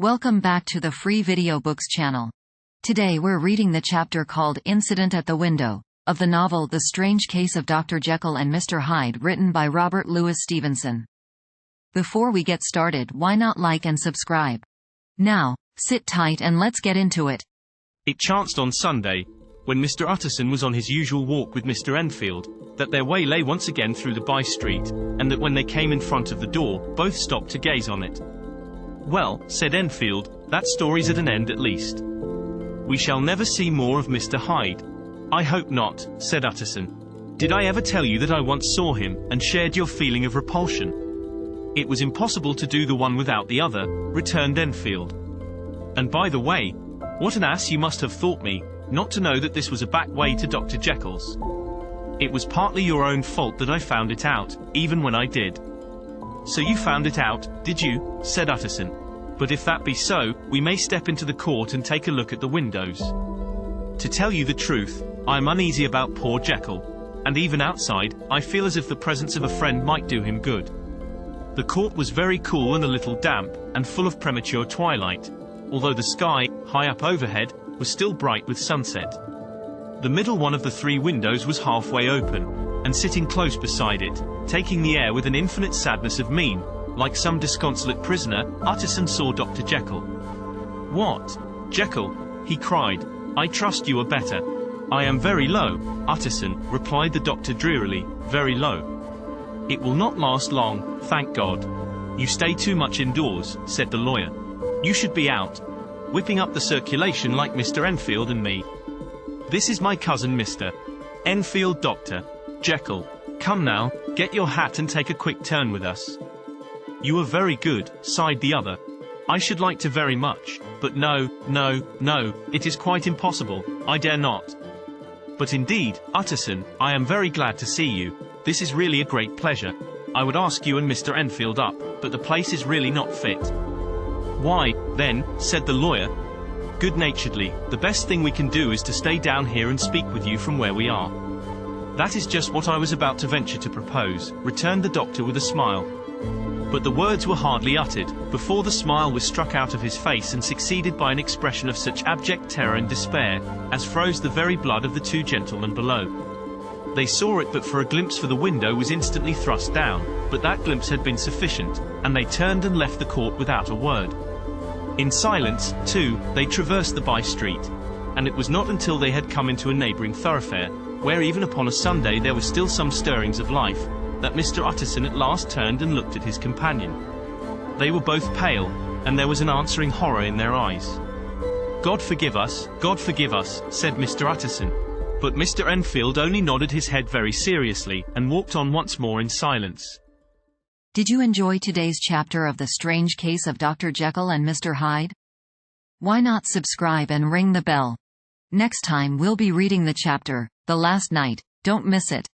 Welcome back to the Free Video Books channel. Today we're reading the chapter called Incident at the Window, of the novel The Strange Case of Dr. Jekyll and Mr. Hyde, written by Robert Louis Stevenson. Before we get started, why not like and subscribe? Now, sit tight and let's get into it. It chanced on Sunday, when Mr. Utterson was on his usual walk with Mr. Enfield, that their way lay once again through the by-street, and that when they came in front of the door, both stopped to gaze on it. "Well," said Enfield, "that story's at an end at least. We shall never see more of Mr. Hyde." "I hope not," said Utterson. "Did I ever tell you that I once saw him, and shared your feeling of repulsion?" "It was impossible to do the one without the other," returned Enfield. "And by the way, what an ass you must have thought me, not to know that this was a back way to Dr. Jekyll's. It was partly your own fault that I found it out, even when I did." "So you found it out, did you?" said Utterson. "But if that be so, we may step into the court and take a look at the windows. To tell you the truth, I am uneasy about poor Jekyll, and even outside, I feel as if the presence of a friend might do him good." The court was very cool and a little damp, and full of premature twilight, although the sky, high up overhead, was still bright with sunset. The middle one of the three windows was halfway open, and sitting close beside it, taking the air with an infinite sadness of mien, like some disconsolate prisoner, Utterson saw Dr. Jekyll. "What, Jekyll?" he cried. "I trust you are better." "I am very low, Utterson," replied the doctor drearily, "very low." "It will not last long, thank God. You stay too much indoors," said the lawyer. "You should be out, whipping up the circulation like Mr. Enfield and me. This is my cousin Mr. Enfield, Dr. Jekyll. Come now, get your hat and take a quick turn with us." "You are very good," sighed the other. "I should like to very much, but no, it is quite impossible, I dare not." "But indeed, Utterson, I am very glad to see you. This is really a great pleasure. I would ask you and Mr. Enfield up, but the place is really not fit." "Why, then," said the lawyer, good-naturedly, "the best thing we can do is to stay down here and speak with you from where we are." "That is just what I was about to venture to propose," returned the doctor with a smile. But the words were hardly uttered, before the smile was struck out of his face and succeeded by an expression of such abject terror and despair, as froze the very blood of the two gentlemen below. They saw it but for a glimpse, for the window was instantly thrust down, but that glimpse had been sufficient, and they turned and left the court without a word. In silence, too, they traversed the by-street, and it was not until they had come into a neighbouring thoroughfare, where even upon a Sunday there were still some stirrings of life, that Mr. Utterson at last turned and looked at his companion. They were both pale, and there was an answering horror in their eyes. God forgive us," said Mr. Utterson. But Mr. Enfield only nodded his head very seriously, and walked on once more in silence. Did you enjoy today's chapter of The Strange Case of Dr. Jekyll and Mr. Hyde? Why not subscribe and ring the bell? Next time we'll be reading the chapter, The Last Night. Don't miss it.